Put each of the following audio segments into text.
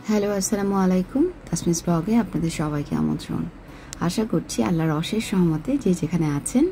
Hello, আসসালামু আলাইকুম। তাসমিস ব্লগে আপনাদের সবাইকে আমন্ত্রণ। আশা করছি আল্লাহর অশেষ রহমতে যে যেখানে আছেন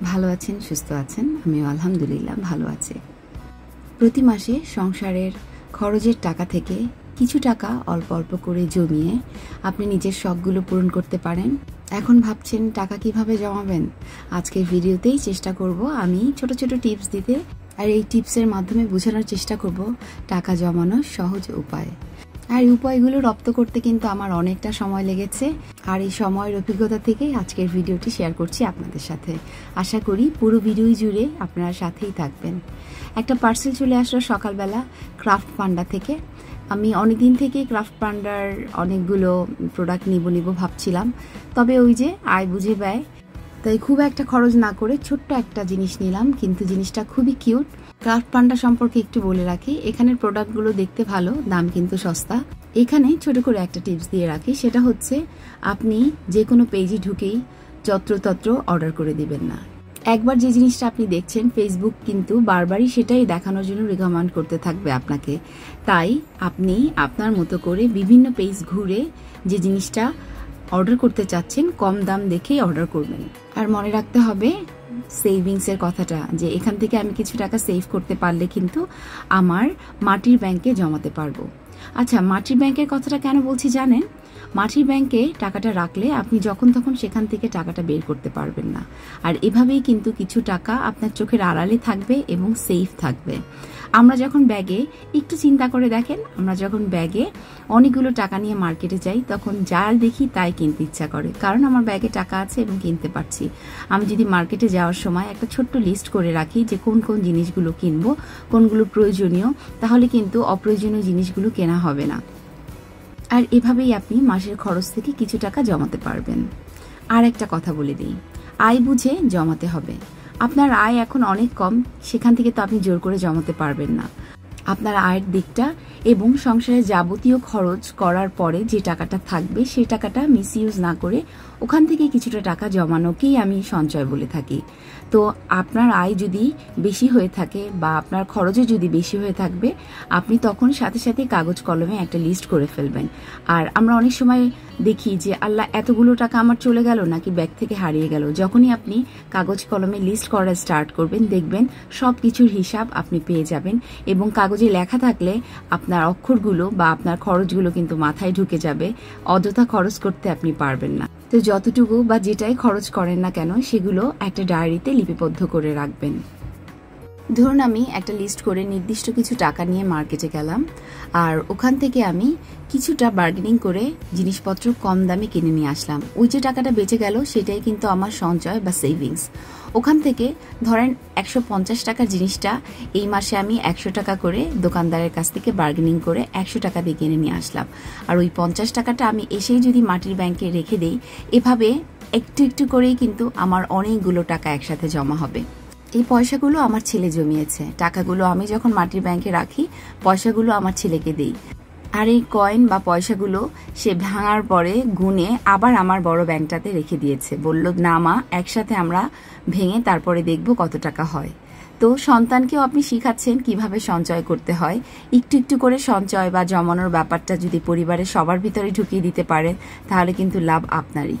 ভালো আছেন, সুস্থ আছেন। আমিও আলহামদুলিল্লাহ ভালো আছি। প্রতি মাসে সংসারের খরচের টাকা থেকে কিছু টাকা অল্প অল্প করে জমিয়ে আপনি নিজের শখগুলো পূরণ করতে পারেন। এখন ভাবছেন টাকা কিভাবে জমাবেন? আজকের ভিডিওতেই চেষ্টা করব আমি ছোট ছোট টিপস দিতে, আর এই টিপসের মাধ্যমে বোঝানোর চেষ্টা করব টাকা জমানোর সহজ উপায়। আর এই উপায়গুলো রপ্ত করতে কিন্তু আমার অনেকটা সময় লেগেছে, আর এই সময়ের অভিজ্ঞতা থেকেই আজকের ভিডিওটি শেয়ার করছি আপনাদের সাথে। আশা করি পুরো ভিডিও জুড়ে আপনারা সাথেই থাকবেন। একটা পার্সেল চলে আসলো সকালবেলা ক্রাফট পান্ডা থেকে। আমি অনেকদিন থেকেই ক্রাফট পান্ডার অনেকগুলো প্রোডাক্ট নিব ভাবছিলাম, তবে ওই যে আয় বুঝে ব্যয়, তাই খুব একটা খরচ না করে ছোট্ট একটা জিনিস নিলাম, কিন্তু জিনিসটা খুবই কিউট। ক্রাফট পান্ডা সম্পর্কে একটু বলে রাখি, এখানের প্রোডাক্টগুলো দেখতে ভালো, দাম কিন্তু সস্তা। এখানে ছোট করে একটা টিপস দিয়ে রাখি, সেটা হচ্ছে আপনি যে কোনো পেজে ঢুকেই যত্রতত্র অর্ডার করে দিবেন না। একবার যে জিনিসটা আপনি দেখছেন, ফেসবুক কিন্তু বারবারই সেটাই দেখানোর জন্য রিকমেন্ড করতে থাকবে আপনাকে। তাই আপনি আপনার মতো করে বিভিন্ন পেজ ঘুরে যে জিনিসটা অর্ডার করতে চাচ্ছেন কম দাম দেখেই অর্ডার করবেন। আর মনে রাখতে হবে সেভিংসের কথাটা, যে এখান থেকে আমি কিছু টাকা সেভ করতে পারলে কিন্তু আমার মাটির ব্যাংকে জমাতে পারবো। আচ্ছা, মাটির ব্যাংকের কথাটা কেন বলছি জানেন? মাটির ব্যাংকে টাকাটা রাখলে আপনি যখন তখন সেখান থেকে টাকাটা বের করতে পারবেন না, আর এভাবেই কিন্তু কিছু টাকা আপনার চোখের আড়ালে থাকবে এবং সেফ থাকবে। আমরা যখন ব্যাগে একটু চিন্তা করে দেখেন, আমরা যখন ব্যাগে অনেকগুলো টাকা নিয়ে মার্কেটে যাই তখন যা দেখি তাই কিনতে ইচ্ছা করে, কারণ আমার ব্যাগে টাকা আছে এবং কিনতে পারছি। আমি যদি মার্কেটে যাওয়ার সময় একটা ছোট্ট লিস্ট করে রাখি যে কোন কোন জিনিসগুলো কিনবো, কোনগুলো প্রয়োজনীয়, তাহলে কিন্তু অপ্রয়োজনীয় জিনিসগুলো কেনা হবে না। আর এভাবেই আপনি মাসের খরচ থেকে কিছু টাকা জমাতে পারবেন। আর একটা কথা বলে দিই, আয় বুঝে জমাতে হবে। আপনার আয় এখন অনেক কম, সেখান থেকে তো আপনি জোর করে জমাতে পারবেন না। আপনার আয়ের দিকটা এবং সংসারে যাবতীয় খরচ করার পরে যে টাকাটা থাকবে সেই টাকাটা মিসইউজ না করে ওখান থেকে কিছুটা টাকা জমানোকেই আমি সঞ্চয় বলে থাকি। তো আপনার আয় যদি বেশি হয়ে থাকে বা আপনার খরচও যদি বেশি হয়ে থাকবে, আপনি তখন সাথে সাথে কাগজ কলমে একটা লিস্ট করে ফেলবেন। আর আমরা অনেক সময় দেখি যে আল্লাহ, এতগুলো টাকা আমার চলে গেল নাকি ব্যাগ থেকে হারিয়ে গেল। যখনই আপনি কাগজ কলমে লিস্ট করা স্টার্ট করবেন, দেখবেন সব কিছুর হিসাব আপনি পেয়ে যাবেন, এবং কাগজে লেখা থাকলে আপনার অক্ষরগুলো বা আপনার খরচগুলো কিন্তু মাথায় ঢুকে যাবে। অযথা খরচ করতে আপনি পারবেন না। তো যতটুকু বা যেটাই খরচ করেন না কেন, সেগুলো একটা ডায়েরিতে লিপিবদ্ধ করে রাখবেন। ধরুন আমি একটা লিস্ট করে নির্দিষ্ট কিছু টাকা নিয়ে মার্কেটে গেলাম, আর ওখান থেকে আমি কিছুটা বার্গেনিং করে জিনিসপত্র কম দামে কিনে নিয়ে আসলাম। ওই যে টাকাটা বেঁচে গেল সেটাই কিন্তু আমার সঞ্চয় বা সেভিংস। ওখান থেকে ধরেন 150 টাকার জিনিসটা এই মাসে আমি 100 টাকা করে দোকানদারের কাছ থেকে বার্গেনিং করে 100 টাকা দিয়ে কিনে নিয়ে আসলাম। আর ওই 50 টাকাটা আমি এসেই যদি মাটির ব্যাংকে রেখে দেই, এভাবে একটু একটু করেই কিন্তু আমার অনেকগুলো টাকা একসাথে জমা হবে। এই পয়সাগুলো আমার ছেলে জমিয়েছে, টাকাগুলো আমি যখন মাটির ব্যাংকে রাখি পয়সাগুলো আমার ছেলেকে দেই। আর এই কয়েন বা পয়সাগুলো সে ভাঙার পরে গুনে আবার আমার বড় ব্যাংকটাতে রেখে দিয়েছে, বলল না মা, একসাথে আমরা ভেঙে তারপরে দেখব কত টাকা হয়। তো সন্তানকেও আপনি শিখাচ্ছেন কিভাবে সঞ্চয় করতে হয়। একটু একটু করে সঞ্চয় বা জমানোর ব্যাপারটা যদি পরিবারের সবার ভিতরে ঢুকিয়ে দিতে পারেন, তাহলে কিন্তু লাভ আপনারই।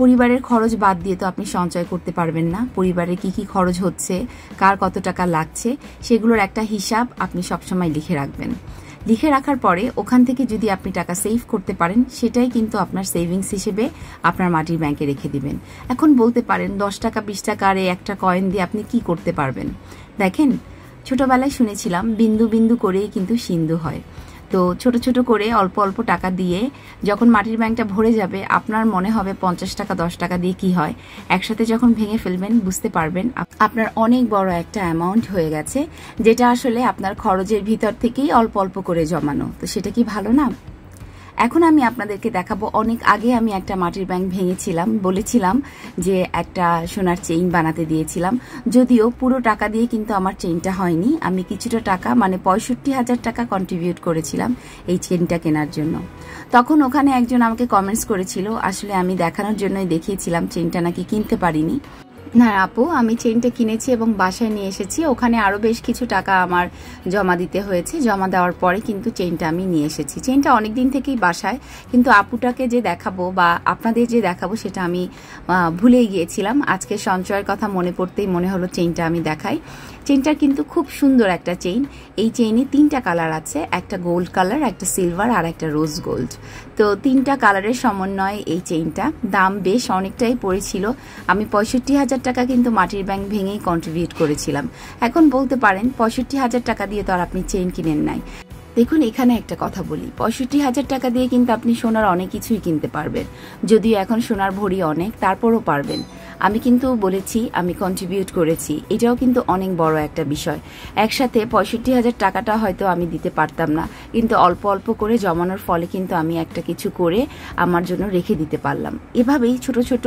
পরিবারের খরচ বাদ দিয়ে তো আপনি সঞ্চয় করতে পারবেন না। পরিবারের কি কি খরচ হচ্ছে, কার কত টাকা লাগছে, সেগুলোর একটা হিসাব আপনি সবসময় লিখে রাখবেন। লিখে রাখার পরে ওখান থেকে যদি আপনি টাকা সেভ করতে পারেন, সেটাই কিন্তু আপনার সেভিংস হিসেবে আপনার মাটির ব্যাংকে রেখে দিবেন। এখন বলতে পারেন 10 টাকা 20 টাকা আর একটা কয়েন দিয়ে আপনি কি করতে পারবেন? দেখেন, ছোটবেলায় শুনেছিলাম বিন্দু বিন্দু করেই কিন্তু সিন্ধু হয়। তো ছোট ছোট করে অল্প অল্প টাকা দিয়ে যখন মাটির ব্যাংকটা ভরে যাবে, আপনার মনে হবে 50 টাকা 10 টাকা দিয়ে কি হয়। একসাথে যখন ভেঙে ফেলবেন বুঝতে পারবেন আপনার অনেক বড় একটা অ্যামাউন্ট হয়ে গেছে, যেটা আসলে আপনার খরচের ভিতর থেকেই অল্প অল্প করে জমানো। তো সেটা কি ভালো না? এখন আমি আপনাদেরকে দেখাবো, অনেক আগে আমি একটা মাটির ব্যাংক ভেঙেছিলাম, বলেছিলাম যে একটা সোনার চেইন বানাতে দিয়েছিলাম। যদিও পুরো টাকা দিয়ে কিন্তু আমার চেইনটা হয়নি, আমি কিছুটা টাকা মানে 65,000 টাকা কন্ট্রিবিউট করেছিলাম এই চেইনটা কেনার জন্য। তখন ওখানে একজন আমাকে কমেন্টস করেছিল, আসলে আমি দেখানোর জন্যই দেখিয়েছিলাম, চেইনটা নাকি কিনতে পারিনি। না আপু, আমি চেইনটা কিনেছি এবং বাসায় নিয়ে এসেছি। ওখানে আরও বেশ কিছু টাকা আমার জমা দিতে হয়েছে। জমা দেওয়ার পরে কিন্তু চেইনটা আমি নিয়ে এসেছি। চেইনটা অনেক দিন থেকেই বাসায়, কিন্তু আপুটাকে যে দেখাবো বা আপনাদের যে দেখাবো সেটা আমি ভুলেই গিয়েছিলাম। আজকে সঞ্চয়ের কথা মনে পড়তেই মনে হলো চেইনটা আমি দেখাই। চেইনটা কিন্তু খুব সুন্দর একটা চেইন। এই চেইনে 3টা কালার আছে, একটা গোল্ড কালার, একটা সিলভার আর একটা রোজ গোল্ড। তো 3টা কালারের সমন্বয়ে এই চেইনটা। দাম বেশ অনেকটাই পড়েছিল। আমি 65,000 টাকা কিন্তু মাটির ব্যাংক ভেঙেই কন্ট্রিবিউট করেছিলাম। এখন বলতে পারেন 65,000 টাকা দিয়ে তো আর আপনি চেইন কিনেন নাই। দেখুন, এখানে একটা কথা বলি, 65,000 টাকা দিয়ে কিন্তু আপনি সোনার অনেক কিছুই কিনতে পারবেন। যদিও এখন সোনার ভরি অনেক, তারপরও পারবেন। আমি কিন্তু বলেছি আমি কন্ট্রিবিউট করেছি, এটাও কিন্তু অনেক বড় একটা বিষয়। একসাথে 65,000 টাকাটা হয়তো আমি দিতে পারতাম না, কিন্তু অল্প অল্প করে জমানোর ফলে কিন্তু আমি একটা কিছু করে আমার জন্য রেখে দিতে পারলাম। এভাবেই ছোট ছোট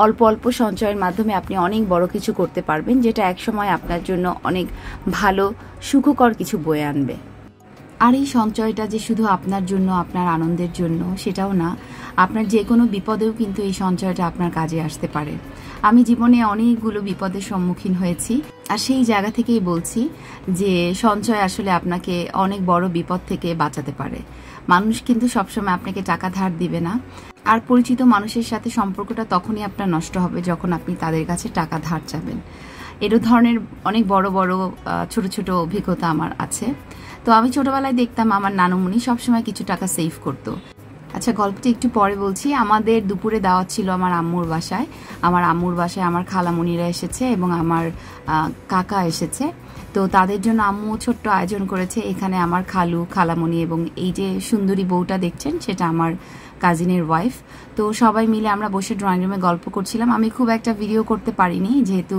অল্প অল্প সঞ্চয়ের মাধ্যমে আপনি অনেক বড় কিছু করতে পারবেন, যেটা একসময় আপনার জন্য অনেক ভালো সুখকর কিছু বয়ে আনবে। আর এই সঞ্চয়টা যে শুধু আপনার জন্য, আপনার আনন্দের জন্য সেটাও না, আপনার যে কোনো বিপদেও কিন্তু এই সঞ্চয়টা আপনার কাজে আসতে পারে। আমি জীবনে অনেকগুলো বিপদের সম্মুখীন হয়েছি, আর সেই জায়গা থেকেই বলছি যে সঞ্চয় আসলে আপনাকে অনেক বড় বিপদ থেকে বাঁচাতে পারে। মানুষ কিন্তু সবসময় আপনাকে টাকা ধার দিবে না, আর পরিচিত মানুষের সাথে সম্পর্কটা তখনই আপনার নষ্ট হবে যখন আপনি তাদের কাছে টাকা ধার চাবেন। এর ধরনের অনেক বড় বড় ছোট ছোট অভিজ্ঞতা আমার আছে। তো আমি ছোটবেলায় দেখতাম আমার নানুমণি সবসময় কিছু টাকা সেভ করতো। আচ্ছা, গল্পটি একটু পরে বলছি। আমাদের দুপুরে দাওয়াত ছিল আমার আম্মুর বাসায়। আমার আম্মুর বাসায় আমার খালামণিরা এসেছে এবং আমার কাকা এসেছে। তো তাদের জন্য আম্মু ছোট্ট আয়োজন করেছে। এখানে আমার খালু, খালামণি এবং এই যে সুন্দরী বউটা দেখছেন সেটা আমার কাজিনের ওয়াইফ। তো সবাই মিলে আমরা বসে ড্রয়িং রুমে গল্প করছিলাম। আমি খুব একটা ভিডিও করতে পারিনি, যেহেতু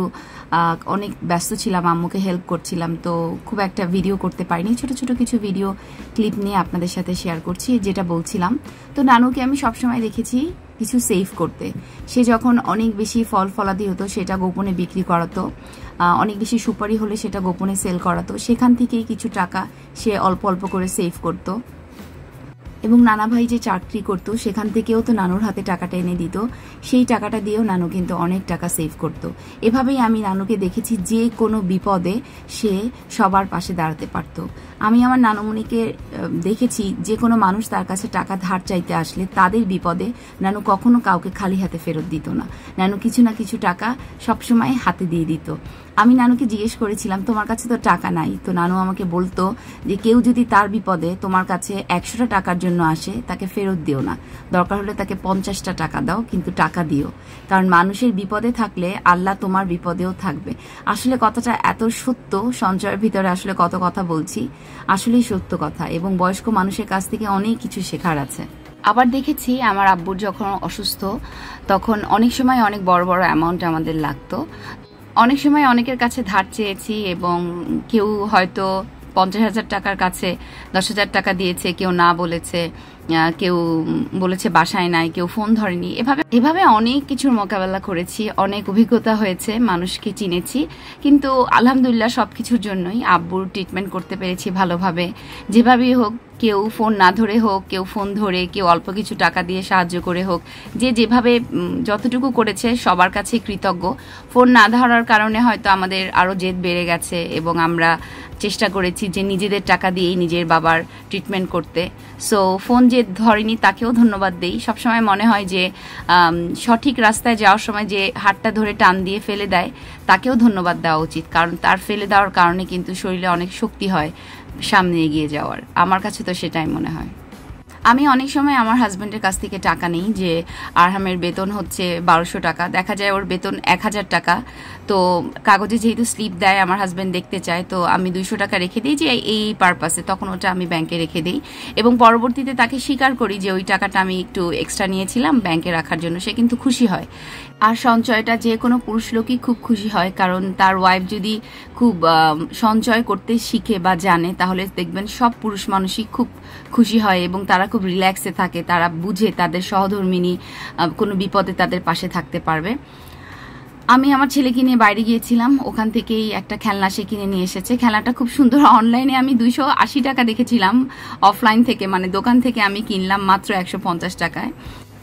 অনেক ব্যস্ত ছিলাম, আম্মুকে হেল্প করছিলাম, তো খুব একটা ভিডিও করতে পারিনি। ছোট ছোট কিছু ভিডিও ক্লিপ নিয়ে আপনাদের সাথে শেয়ার করছি, যেটা বলছিলাম। তো নানুকে আমি সবসময় দেখেছি কিছু সেভ করতে। সে যখন অনেক বেশি ফল ফলাদি হতো সেটা গোপনে বিক্রি করাতো, অনেক বেশি সুপারি হলে সেটা গোপনে সেল করাতো। সেখান থেকেই কিছু টাকা সে অল্প অল্প করে সেভ করতো। এবং নানা ভাই যে চাকরি করতো সেখান থেকেও তো নানুর হাতে টাকাটা এনে দিত, সেই টাকাটা দিয়েও নানু কিন্তু অনেক টাকা সেভ করতো। এভাবেই আমি নানুকে দেখেছি যে কোনো বিপদে সে সবার পাশে দাঁড়াতে পারতো। আমি আমার নানুমণিকে দেখেছি যে কোনো মানুষ তার কাছে টাকা ধার চাইতে আসলে তাদের বিপদে নানু কখনো কাউকে খালি হাতে ফেরত দিত না। নানু কিছু না কিছু টাকা সবসময় হাতে দিয়ে দিত। আমি নানুকে জিজ্ঞেস করেছিলাম, তোমার কাছে তো টাকা নাই? তো নানু আমাকে বলতো যে কেউ যদি তার বিপদে তোমার কাছে 100টা টাকার জন্য আসে তাকে ফেরত দিও না, দরকার হলে তাকে 50টা টাকা দাও, কিন্তু টাকা দিও, কারণ মানুষের বিপদে থাকলে আল্লাহ তোমার বিপদেও থাকবে। আসলে কথাটা এত সত্য। সঞ্চয়ের ভিতরে আসলে কত কথা বলছি, আসলেই সত্য কথা, এবং বয়স্ক মানুষের কাছ থেকে অনেক কিছু শেখার আছে। আবার দেখেছি আমার আব্বুর যখন অসুস্থ তখন অনেক সময় অনেক বড় বড় অ্যামাউন্ট আমাদের লাগতো। অনেক সময় অনেকের কাছে ধার চেয়েছি এবং কেউ হয়তো 50,000 টাকার কাছে 10,000 টাকা দিয়েছে, কেউ না বলেছে, কেউ বলেছে বাসায় নাই, কেউ ফোন ধরেনি। এভাবে অনেক কিছুর মোকাবেলা করেছি, অনেক অভিজ্ঞতা হয়েছে, মানুষকে চিনেছি। কিন্তু আলহামদুলিল্লাহ সবকিছুর জন্যই আব্বুর ট্রিটমেন্ট করতে পেরেছি ভালোভাবে। যেভাবেই হোক, কেউ ফোন না ধরে হোক, কেউ ফোন ধরে, কেউ অল্প কিছু টাকা দিয়ে সাহায্য করে হোক, যে যেভাবে যতটুকু করেছে সবার কাছে কৃতজ্ঞ। ফোন না ধরার কারণে হয়তো আমাদের আরও জেদ বেড়ে গেছে এবং আমরা চেষ্টা করেছি যে নিজেদের টাকা দিয়েই নিজের বাবার ট্রিটমেন্ট করতে। সো ফোন যে ধরেনি তাকেও ধন্যবাদ দেই। সবসময় মনে হয় যে সঠিক রাস্তায় যাওয়ার সময় যে হাতটা ধরে টান দিয়ে ফেলে দেয় তাকেও ধন্যবাদ দেওয়া উচিত, কারণ তার ফেলে দেওয়ার কারণে কিন্তু শরীরে অনেক শক্তি হয় সামনে এগিয়ে যাওয়ার। আমার কাছে তো সেটাই মনে হয়। আমি অনেক সময় আমার হাজব্যান্ডের কাছ থেকে টাকা নিই, যে আরহামের বেতন হচ্ছে 1200 টাকা, দেখা যায় ওর বেতন 1000 টাকা। তো কাগজে যেহেতু স্লিপ দেয় আমার হাজব্যান্ড দেখতে চায়, তো আমি 200 টাকা রেখে দিই যে এই পারপাসে, তখন ওটা আমি ব্যাংকে রেখে দিই এবং পরবর্তীতে তাকে স্বীকার করি যে ওই টাকাটা আমি একটু এক্সট্রা নিয়েছিলাম ব্যাংকে রাখার জন্য। সে কিন্তু খুশি হয়। আর সঞ্চয়টা যে কোনো পুরুষ লোকই খুব খুশি হয়, কারণ তার ওয়াইফ যদি খুব সঞ্চয় করতে শিখে বা জানে তাহলে দেখবেন সব পুরুষ মানুষই খুব খুশি হয় এবং তারা খুব রিল্যাক্সে থাকে। তারা বুঝে তাদের সহধর্মিণী কোনো বিপদে তাদের পাশে থাকতে পারবে। আমি আমার ছেলেকে নিয়ে বাইরে গিয়েছিলাম, ওখান থেকেই একটা খেলনা সে কিনে নিয়ে এসেছে। খেলনাটা খুব সুন্দর। অনলাইনে আমি 280 টাকা দেখেছিলাম, অফলাইন থেকে মানে দোকান থেকে আমি কিনলাম মাত্র 150 টাকায়।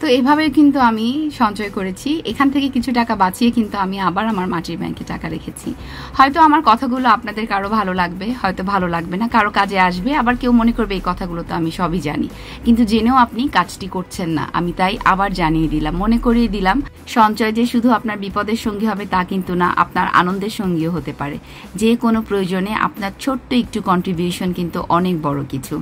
তো এভাবে কিন্তু আমি সঞ্চয় করেছি। এখান থেকে কিছু টাকা বাঁচিয়ে কিন্তু আমি আবার আমার মাটির ব্যাংকে টাকা রেখেছি। হয়তো আমার কথাগুলো আপনাদের কারো ভালো লাগবে, হয়তো ভালো লাগবে না, কারো কাজে আসবে, আবার কেউ মনে করবে এই কথাগুলো তো আমি সবই জানি, কিন্তু জেনেও আপনি কাজটি করছেন না। আমি তাই আবার জানিয়ে দিলাম, মনে করিয়ে দিলাম, সঞ্চয় যে শুধু আপনার বিপদের সঙ্গী হবে তা কিন্তু না, আপনার আনন্দের সঙ্গীও হতে পারে। যে কোনো প্রয়োজনে আপনার ছোট্ট একটু কন্ট্রিবিউশন কিন্তু অনেক বড় কিছু।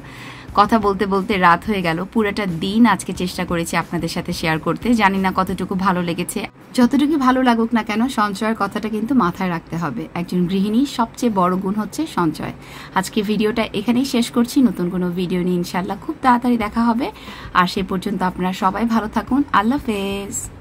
কথা বলতে বলতে রাত হয়ে গেল। পুরোটা দিন আজকে চেষ্টা করেছি আপনাদের সাথে শেয়ার করতে, জানি না কতটুকু ভালো লেগেছে। যতটুকু ভালো লাগুক না কেন, সঞ্চয়ের কথাটা কিন্তু মাথায় রাখতে হবে। একজন গৃহিণীর সবচেয়ে বড় গুণ হচ্ছে সঞ্চয়। আজকে ভিডিওটা এখানেই শেষ করছি। নতুন কোনো ভিডিও নিয়ে ইনশাল্লাহ খুব তাড়াতাড়ি দেখা হবে। আর সে পর্যন্ত আপনারা সবাই ভালো থাকুন। আল্লাহ হাফেজ।